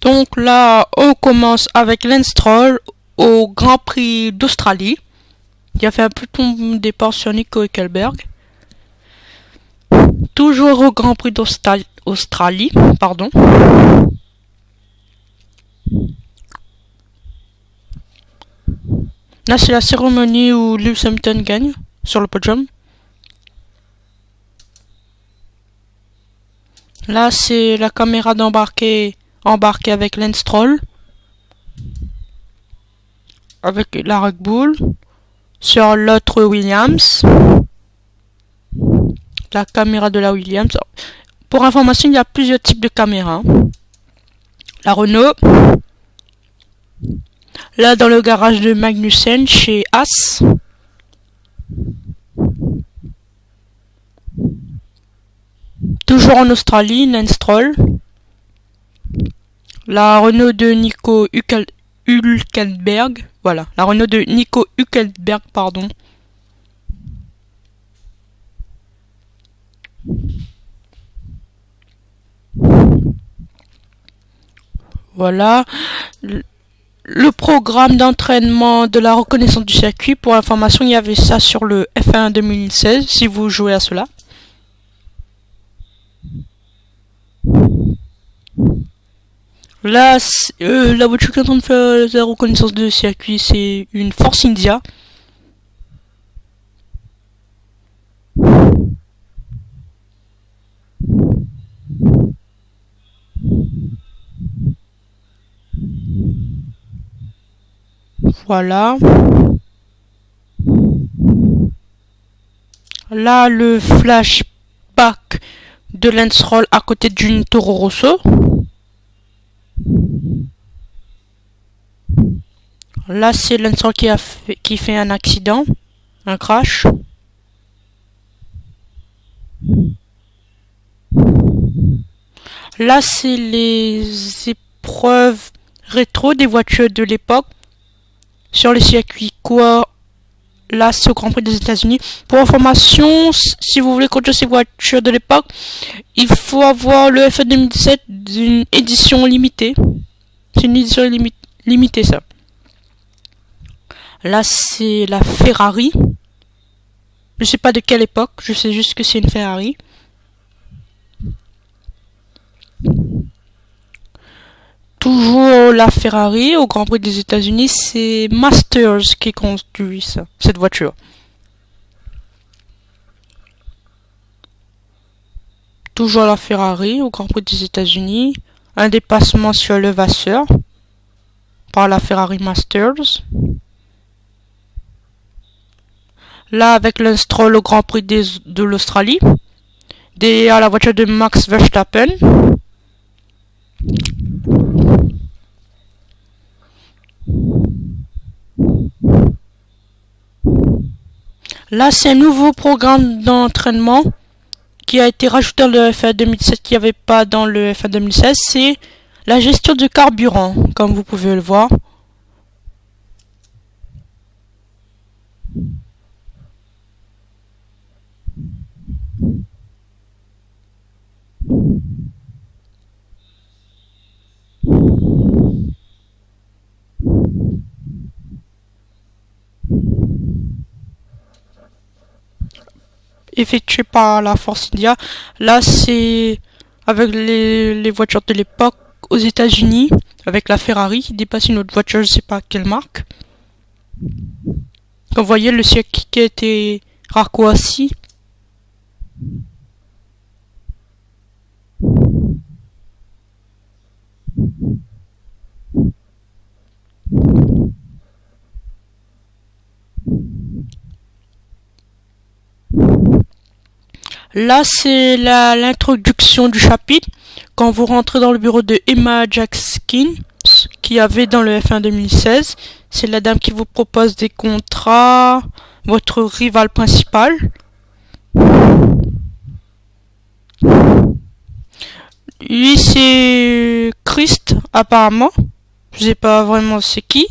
Donc là, on commence avec Lance Stroll au Grand Prix d'Australie. Il a fait un peu ton départ sur Nico Hülkenberg. Toujours au Grand Prix d'Australie, pardon. Là, c'est la cérémonie où Lewis Hamilton gagne sur le podium. Là, c'est la caméra embarquée avec Lance Stroll. Avec la Red Bull. Sur l'autre Williams. La caméra de la Williams. Pour information, il y a plusieurs types de caméras. La Renault. Là, dans le garage de Magnussen, chez Haas. Toujours en Australie, Lance Stroll. La Renault de Nico Hülkenberg. Voilà, la Renault de Nico Hülkenberg, pardon. Voilà. Le programme d'entraînement de la reconnaissance du circuit. Pour information, il y avait ça sur le F1 2016, si vous jouez à cela. Là, la voiture qui est en train de faire la reconnaissance de circuit, c'est une Force India. Voilà. Là, le flashback de Lance Stroll à côté d'une Toro Rosso. Là, c'est Lance Stroll qui fait un accident, un crash. Là, c'est les épreuves rétro des voitures de l'époque sur le circuit quoi. Là, c'est au Grand Prix des États-Unis. Pour information, si vous voulez conduire ces voitures de l'époque, il faut avoir le F1 2017 d'une édition limitée. C'est une édition limitée, ça. Là, c'est la Ferrari. Je sais pas de quelle époque, je sais juste que c'est une Ferrari. Toujours la Ferrari au Grand Prix des États-Unis, c'est Masters qui conduit cette voiture. Toujours la Ferrari au Grand Prix des États-Unis, un dépassement sur le Vasseur par la Ferrari Masters. Là, avec Lance Stroll au Grand Prix de l'Australie, derrière la voiture de Max Verstappen. Là, c'est un nouveau programme d'entraînement qui a été rajouté dans le F1 2017 qu'il n'y avait pas dans le F1 2016. C'est la gestion du carburant, comme vous pouvez le voir. Effectué par la Force India. Là, c'est avec les voitures de l'époque aux États-Unis, avec la Ferrari qui dépasse une autre voiture, je sais pas quelle marque. Vous voyez le circuit qui a été raccourci. Là, c'est l'introduction du chapitre. Quand vous rentrez dans le bureau de Emma Jackson, qui avait dans le F1 2016, c'est la dame qui vous propose des contrats, votre rival principal. Lui, c'est Christ, apparemment. Je sais pas vraiment c'est qui.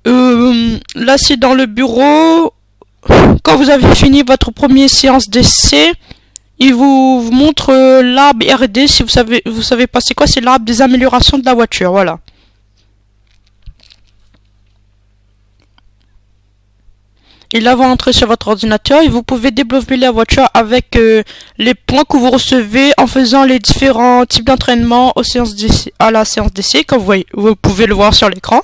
Là, c'est dans le bureau. Quand vous avez fini votre première séance d'essai, il vous montre l'arbre R&D. Si vous savez pas c'est quoi, c'est l'arbre des améliorations de la voiture, voilà. Et là, vous entrez sur votre ordinateur et vous pouvez développer la voiture avec les points que vous recevez en faisant les différents types d'entraînement à la séance d'essai, comme vous pouvez le voir sur l'écran.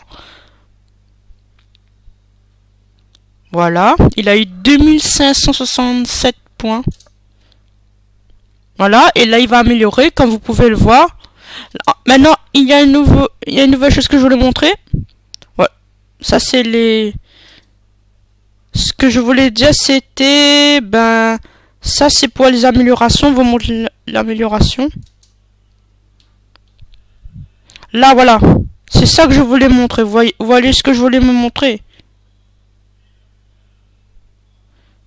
Voilà, il a eu 2567 points. Voilà, et là il va améliorer, comme vous pouvez le voir. Maintenant, il y a une nouvelle chose que je voulais montrer. Voilà, ça c'est les... Ce que je voulais dire, c'était... ça c'est pour les améliorations, vous montrez l'amélioration. Là, voilà, c'est ça que je voulais montrer. Voyez ce que je voulais me montrer.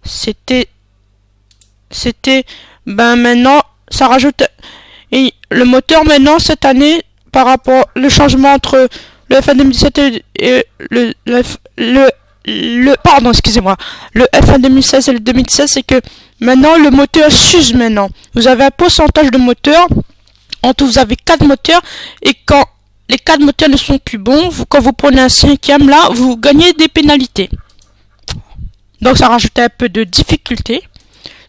C'était maintenant ça rajoute et le moteur maintenant cette année par rapport le changement entre le F1 2017 et pardon, excusez-moi, le F1 2016 et le 2016, c'est que maintenant le moteur s'use maintenant. Vous avez un pourcentage de moteurs. En tout, vous avez 4 moteurs et quand les 4 moteurs ne sont plus bons, quand vous prenez un 5e là, vous gagnez des pénalités. Donc ça rajoute un peu de difficulté.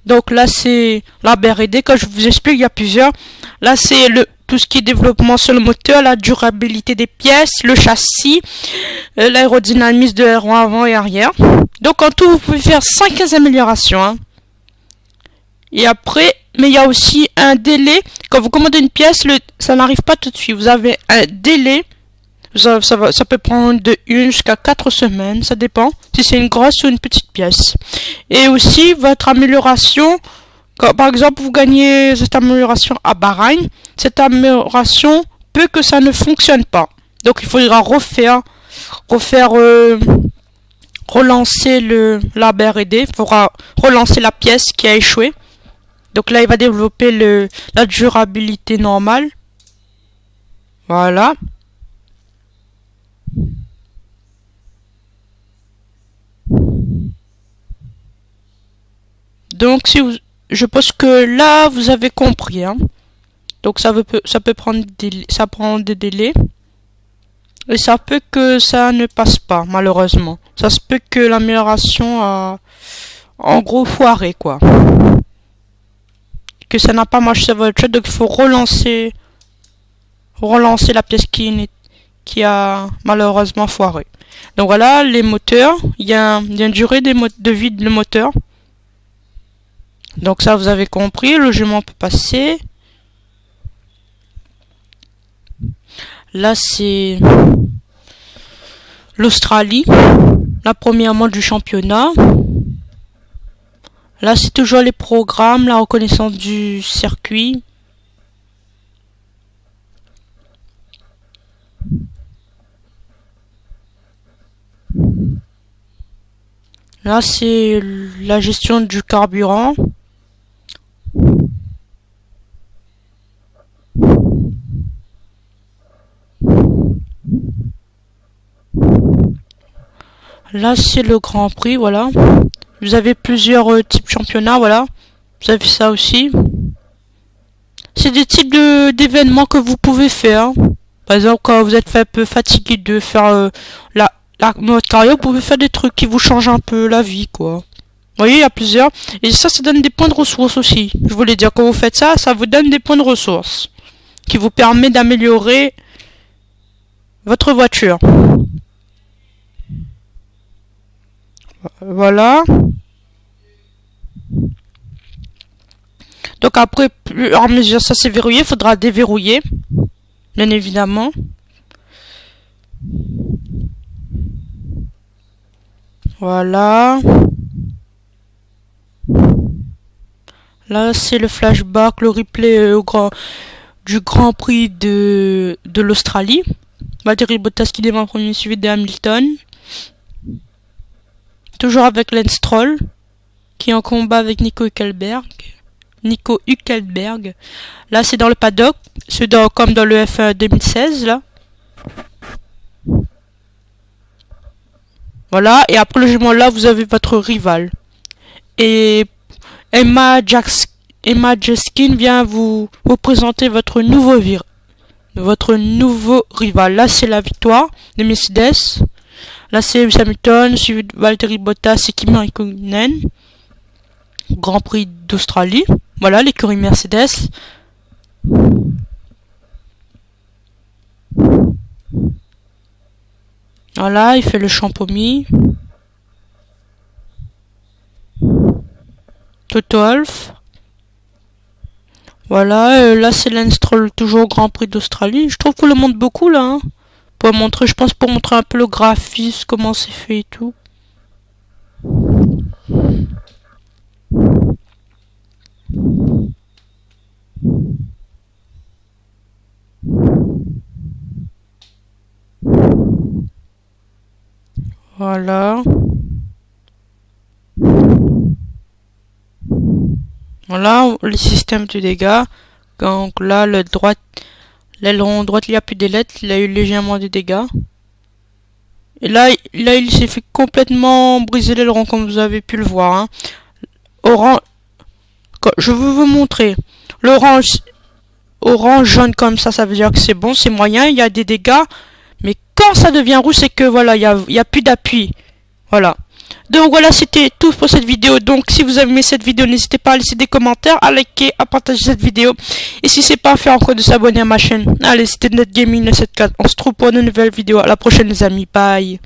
Donc là c'est la R&D, comme je vous explique, il y a plusieurs. Là c'est tout ce qui est développement sur le moteur, la durabilité des pièces, le châssis, l'aérodynamisme de l'aéron avant et arrière. Donc en tout vous pouvez faire 5 améliorations. Hein. Et après, mais il y a aussi un délai. Quand vous commandez une pièce, ça n'arrive pas tout de suite. Vous avez un délai. Ça peut prendre de 1 jusqu'à 4 semaines, ça dépend si c'est une grosse ou une petite pièce. Et aussi votre amélioration, quand, par exemple vous gagnez cette amélioration à Bahreïn, cette amélioration peut que ça ne fonctionne pas. Donc il faudra relancer la R&D, il faudra relancer la pièce qui a échoué. Donc là il va développer la durabilité normale. Voilà. Donc je pense que là vous avez compris. Hein. Donc ça peut prendre ça prend des délais. Et ça peut que ça ne passe pas, malheureusement. Ça se peut que l'amélioration a en gros foiré, quoi. Que ça n'a pas marché sur votre jeu, donc il faut relancer la pièce qui a malheureusement foiré. Donc voilà, les moteurs, il y a une durée de vie de le moteur. Donc ça vous avez compris, le logement peut passer. Là c'est l'Australie, la première manche du championnat. Là c'est toujours les programmes, la reconnaissance du circuit. Là c'est la gestion du carburant. Là c'est le Grand Prix, voilà. Vous avez plusieurs types de championnats, voilà. Vous avez ça aussi. C'est des types d'événements que vous pouvez faire. Par exemple, quand vous êtes un peu fatigué de faire votre carrière, vous pouvez faire des trucs qui vous changent un peu la vie, quoi. Vous voyez, il y a plusieurs. Et ça donne des points de ressources aussi. Je voulais dire, quand vous faites ça, ça vous donne des points de ressources. Qui vous permet d'améliorer votre voiture. Voilà. Donc après, en mesure, ça c'est verrouillé, il faudra déverrouiller. Bien évidemment. Voilà. Là, c'est le flashback, le replay du Grand Prix de l'Australie. Valtteri Bottas qui démarre premier suivi de Hamilton. Toujours avec Lance Stroll, qui est en combat avec Nico Hülkenberg. Là, c'est dans le paddock. C'est comme dans le F1 2016, là. Voilà, et après le jugement là, vous avez votre rival. Et Emma Emma Jeskin vient vous présenter votre nouveau rival. Là, c'est la victoire de Mercedes. Là, c'est Lewis Hamilton, suivi de Valtteri Bottas et Kimi Räikkönen. Grand Prix d'Australie. Voilà, l'écurie Mercedes. Voilà, il fait le champomis. Toto Wolff. Voilà, là c'est Lance Stroll, toujours au Grand Prix d'Australie. Je trouve qu'on le montre beaucoup là. Hein. Pour montrer, je pense pour montrer un peu le graphisme, comment c'est fait et tout. Voilà. Voilà le système de dégâts. Donc là, l'aileron droite, il n'y a plus d'ailettes, il a eu légèrement des dégâts. Et là il s'est fait complètement briser l'aileron, comme vous avez pu le voir. Hein. Je veux vous montrer. Orange, jaune comme ça veut dire que c'est bon, c'est moyen, il y a des dégâts. Mais quand ça devient rouge, c'est que voilà, il y a plus d'appui. Voilà. Donc voilà, c'était tout pour cette vidéo. Donc si vous avez aimé cette vidéo, n'hésitez pas à laisser des commentaires, à liker, à partager cette vidéo. Et si c'est pas fait encore, de s'abonner à ma chaîne. Allez, c'était NetGaming 74. On se retrouve pour de nouvelles vidéos. À la prochaine les amis. Bye.